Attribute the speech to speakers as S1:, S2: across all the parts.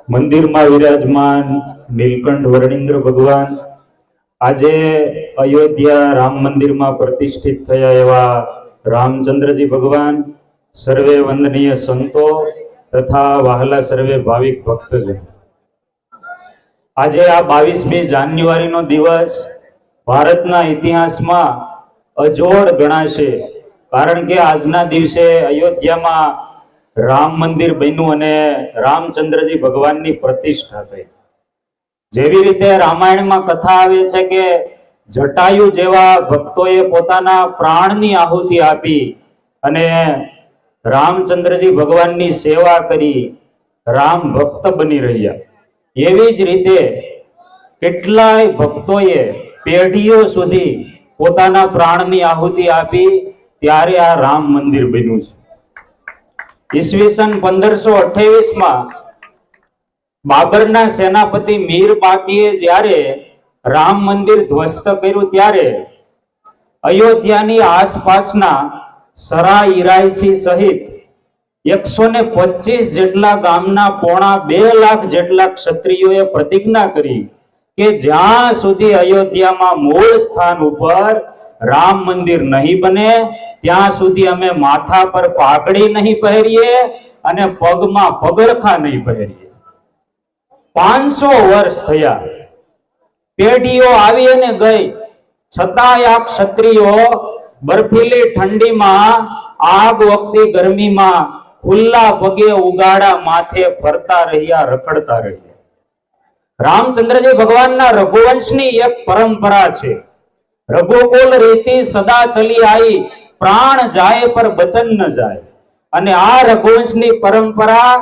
S1: મંદિરમાં વિરાજમાન નીલકંઠ વર્ણિન્દ્ર ભગવાન, આજે અયોધ્યા રામ મંદિરમાં પ્રતિષ્ઠિત થયા એવા રામચંદ્રજી ભગવાન, સર્વે વંદનીય સંતો તથા વહાલા સર્વે ભાવિક ભક્તજન, આજે આ 22મી જાન્યુઆરીનો દિવસ ભારતના ઇતિહાસમાં અજોડ ગણાશે. કારણ કે આજના દિવસે અયોધ્યામાં રામ મંદિર બન્યું અને રામચંદ્રજી ભગવાનની પ્રતિષ્ઠા થઈ. જેવી રીતે રામાયણમાં કથા આવે છે કે જટાયુ જેવા ભક્તોએ પોતાના પ્રાણની આહુતિ આપી અને રામચંદ્રજી ભગવાનની સેવા કરી રામ ભક્ત બની રહ્યા, એવી જ રીતે કેટલાય ભક્તોએ પેઢીઓ સુધી પોતાના પ્રાણની આહુતિ આપી ત્યારે આ રામ મંદિર બન્યું છે. ઈસવીસન 1528માં બાબરના સેનાપતિ મીર બાકીએ જ્યારે રામ મંદિર ધ્વસ્ત કર્યું ત્યારે અયોધ્યાની આસપાસના સરા ઈરાયસી સહિત 125 જેટલા ગામના 2.5 લાખ જેટલા ક્ષત્રિયોએ પ્રતિજ્ઞા કરી કે જ્યાં સુધી અયોધ્યામાં મૂળ સ્થાન ઉપર રામ મંદિર નહીં બને ત્યાં સુધી અમે માથા પર પાઘડી નહીં પહેરીએ અને પગમાં પગરખા નહીં પહેરીએ. 500 વર્ષ થયા, પેઢીઓ આવી અને ગઈ, છતાંય આ ક્ષત્રિયો બરફીલી ઠંડીમાં, આગ વખતી ગરમીમાં ખુલ્લા પગે ઉગાડા માથે ફરતા રહ્યા, રખડતા રહ્યા. રામચંદ્રજી ભગવાનના રઘુવંશની એક પરંપરા છે. રઘુકુલ રીતિ સદા ચલી આવી, પ્રાણ જાય પર બચન ન જાય. અને આ રઘુવંશની પરંપરા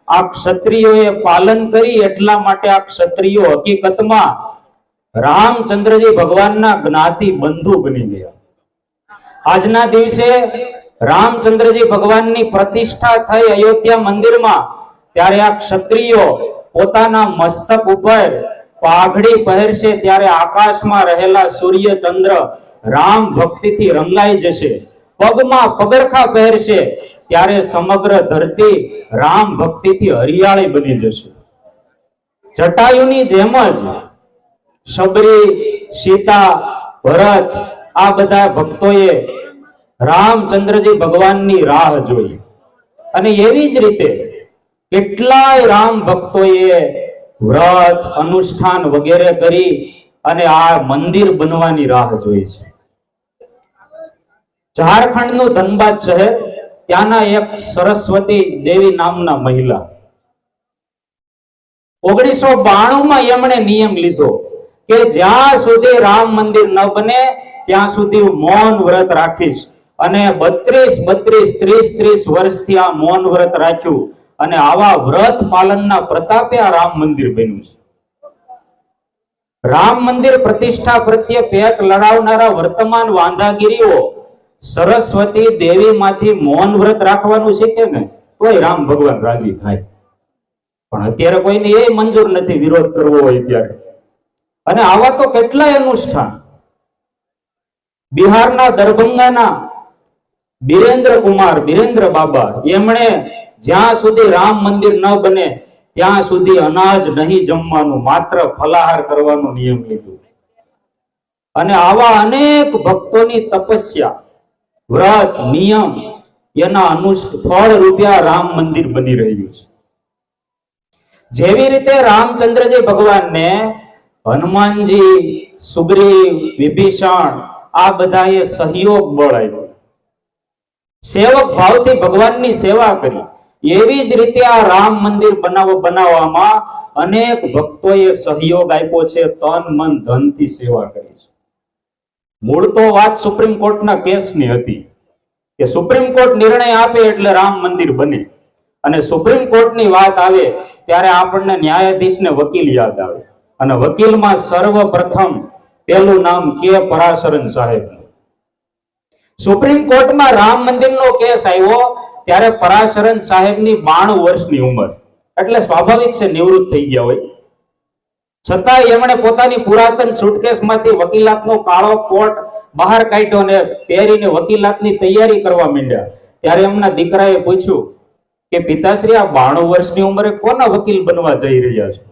S1: આ ક્ષત્રિયોએ પાલન કરી, એટલા માટે આ ક્ષત્રિયો હકીકતમાં રામચંદ્રજી ભગવાનના જ્ઞાતિ બંધુ બની ગયા. આજના દિવસે રામચંદ્રજી ભગવાનની પ્રતિષ્ઠા થઈ અયોધ્યા મંદિરમાં, ત્યારે આ ક્ષત્રિયો પોતાના મસ્તક ઉપર પાઘડી પહેરશે ત્યારે આકાશમાં રહેલા સૂર્ય ચંદ્ર રામ ભક્તિથી રંગાઈ જશે. પગમાં પગરખા પહેરશે ત્યારે સમગ્ર ધરતી રામ ભક્તિથી હરિયાળી બની જશે. જટાયુની જેમ જ શબરી, સીતા, ભરત આ બધા ભક્તોએ રામચંદ્રજી ભગવાનની રાહ જોઈ અને એવી જ રીતે કેટલાય રામ ભક્તોએ વ્રત, અનુષ્ઠાન વગેરે કરી અને આ મંદિર બનવાની રાહ જોઈ છે. ઝારખંડનું ધનબાદ શહેર, ત્યાંના એક સરસ્વતી દેવી નામના મહિલા 1992માં એમણે નિયમ લીધો કે જ્યાં સુધી રામ મંદિર ન બને ત્યાં સુધી હું મૌન વ્રત રાખીશ. અને 30 વર્ષથી આ મૌન વ્રત રાખ્યું અને આવા વ્રત પાલનના પ્રતાપે આ રામ મંદિર બન્યું છે. રામ મંદિર પ્રતિષ્ઠા પ્રત્યે પેચ લડાવનારા વર્તમાન વાંધાગીરીઓ સરસ્વતી દેવી માંથી મૌન વ્રત રાખવાનું શીખે ને તોય રામ ભગવાન રાજી થાય, પણ અત્યારે કોઈને એ મંજૂર નથી વિરોધ કરવો હોય ત્યારે. અને આવા તો કેટલાય અનુષ્ઠાન. બિહારના દરભંગાના બિરેન્દ્ર બાબા, એમણે જ્યાં સુધી રામ મંદિર ન બને ત્યાં સુધી અનાજ નહીં જમવાનું, માત્ર ફલાહાર કરવાનો નિયમ લીધું. અને આવા અનેક ભક્તોની તપસ્યા, વ્રત, નિયમ એના ફળ રૂપિયા રામ મંદિર બની રહ્યું છે. જેવી રીતે રામચંદ્રજી ભગવાનને હનુમાનજી, સુગ્રીવ, વિભીષણ આ બધાએ સહયોગ બળ આપ્યો, સેવક ભાવથી ભગવાનની સેવા કરી, એવી જ રીતે આ રામ મંદિર બનાવવામાં અનેક ભક્તોએ સહયોગ આપ્યો છે, તન મન ધનથી સેવા કરી છે. મૂળ તો વાત સુપ્રીમ કોર્ટના કેસની હતી કે સુપ્રીમ કોર્ટ નિર્ણય આપે એટલે રામ મંદિર બને. અને સુપ્રીમ કોર્ટની વાત આવે ત્યારે આપણને ન્યાયાધીશને વકીલ યાદ આવે, અને વકીલમાં સર્વપ્રથમ પહેલું નામ કે પરાશરન સાહેબ. સુપ્રીમ કોર્ટમાં રામ મંદિરનો કેસ આવ્યો ત્યારે પરાશરન સાહેબની 92 વર્ષની ઉંમર, એટલે સ્વાભાવિક છે નિવૃત્ત થઈ ગયા હોય. છતાં એમણે પોતાની પુરાતન સુટકેસમાંથી વકીલાતનો કાળો કોટ બહાર કાઢ્યો અને પહેરીને વકીલાતની તૈયારી કરવા માંડ્યા. ત્યારે એમના દીકરાએ પૂછ્યું કે પિતાશ્રી આ 92 વર્ષની ઉંમરે કોના વકીલ બનવા જઈ રહ્યા છો?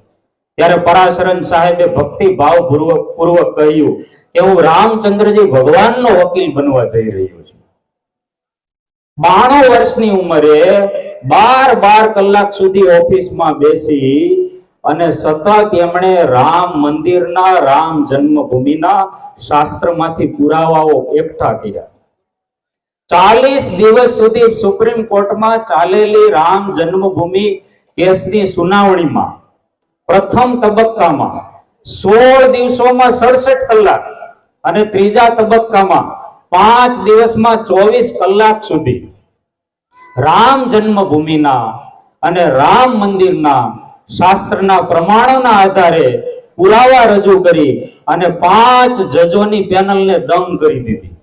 S1: ત્યારે પરાશરન સાહેબે ભક્તિ ભાવ પૂર્વક કહ્યું કે હું રામચંદ્રજી ભગવાનનો વકીલ બનવા જઈ રહ્યો છું. 92 વર્ષની ઉંમરે 12 કલાક સુધી ઓફિસમાં બેસી અને સતત એમણે રામ મંદિરના, રામ જન્મભૂમિના શાસ્ત્રમાંથી પુરાવાઓ એકઠા કર્યા. 40 દિવસ સુધી સુપ્રીમ કોર્ટમાં ચાલેલી રામ જન્મભૂમિ કેસની સુનાવણીમાં પ્રથમ તબક્કામાં 16 દિવસોમાં 67 કલાક અને ત્રીજા તબક્કામાં 5 દિવસમાં 24 કલાક સુધી રામ જન્મભૂમિના અને રામ મંદિરના શાસ્ત્રના પ્રમાણોના આધારે પુરાવા રજૂ કરી અને 5 જજોની પેનલને દંગ કરી દીધી.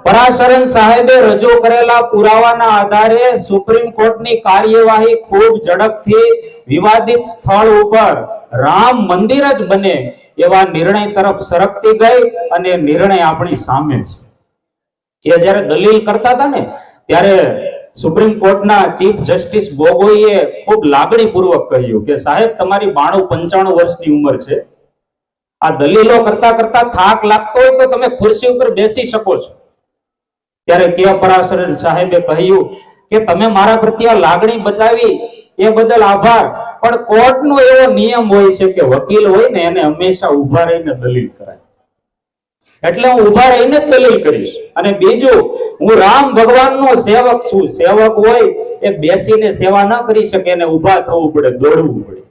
S1: પરાશરન સાહેબે રજૂ કરેલા પુરાવાના આધારે સુપ્રીમ કોર્ટની કાર્યવાહી ખૂબ ઝડપથી વિવાદિત સ્થળ ઉપર રામ મંદિર જ બને એવા નિર્ણય તરફ સરકતી ગઈ અને નિર્ણય આપણી સામે છે. એ જ્યારે દલીલ કરતા હતા ને ત્યારે સુપ્રીમ કોર્ટના ચીફ જસ્ટિસ ગોગોઈએ ખૂબ લાગણીપૂર્વક કહ્યું કે સાહેબ, તમારી 92-95 વર્ષની ઉંમર છે. આ દલીલો કરતા કરતા થાક લાગતો હોય તો તમે ખુરશી ઉપર બેસી શકો છો. ત્યારે કે પરાશરન સાહેબે કહ્યું કે તમે મારા પ્રત્યે લાગણી બતાવી એ બદલ આભાર, પણ કોર્ટનો એવો નિયમ હોય છે કે વકીલ હોય ને એને હંમેશા ઊભા રહીને દલીલ કરાય. એટલે હું ઊભા રહીને જ દલીલ કરીશ. અને બીજું, હું રામ ભગવાનનો સેવક છું. સેવક હોય એ બેસીને સેવા ન કરી શકે, એને ઊભા થવું પડે, દોડવું પડે.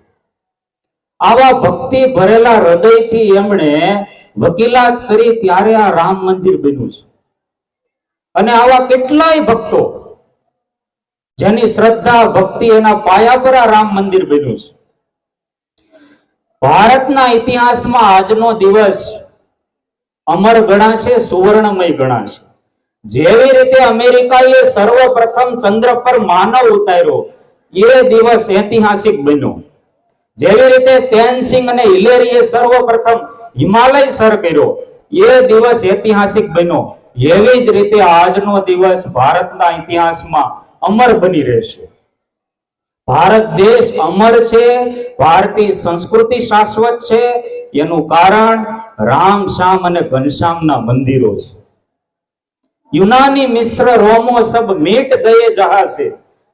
S1: આવા ભક્તિ ભરેલા હૃદયથી એમણે વકીલાત કરી ત્યારે આ રામ મંદિર બન્યું છે. અને આવા કેટલાય ભક્તો જેની શ્રદ્ધા ભક્તિ એના પાયા પર આ રામ મંદિર બન્યું છે. ભારતના ઇતિહાસમાં આજનો દિવસ અમર ગણાશે, સુવર્ણમય ગણાશે. જેવી રીતે અમેરિકાએ સર્વપ્રથમ ચંદ્ર પર માનવ ઉતાર્યો, એ દિવસ ઐતિહાસિક બન્યો. જેવી રીતે તેનસિંગ અને હિલેરીએ સર્વપ્રથમ હિમાલય સર કર્યો, એ દિવસ ઐતિહાસિક બન્યો. એવી જ રીતે આજનો દિવસ ભારતના ઇતિહાસમાં અમર બની રહેશે. ભારત દેશ અમર છે, ભારતીય સંસ્કૃતિ શાશ્વત છે. એનું કારણ રામ, શ્યામ અને ઘનશ્યામના મંદિરો છે. यूनानी मिश्र रोमो सब मिट गए जहां से,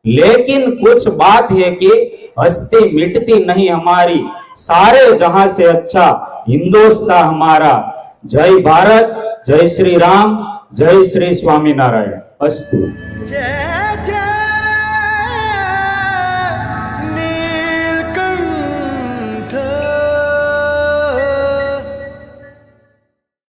S1: लेकिन कुछ बात है कि हस्ती मिटती नहीं हमारी, सारे जहां से अच्छा हिंदुस्तान हमारा। जय भारत, जय श्री राम, जय श्री स्वामीनारायण। अस्तु।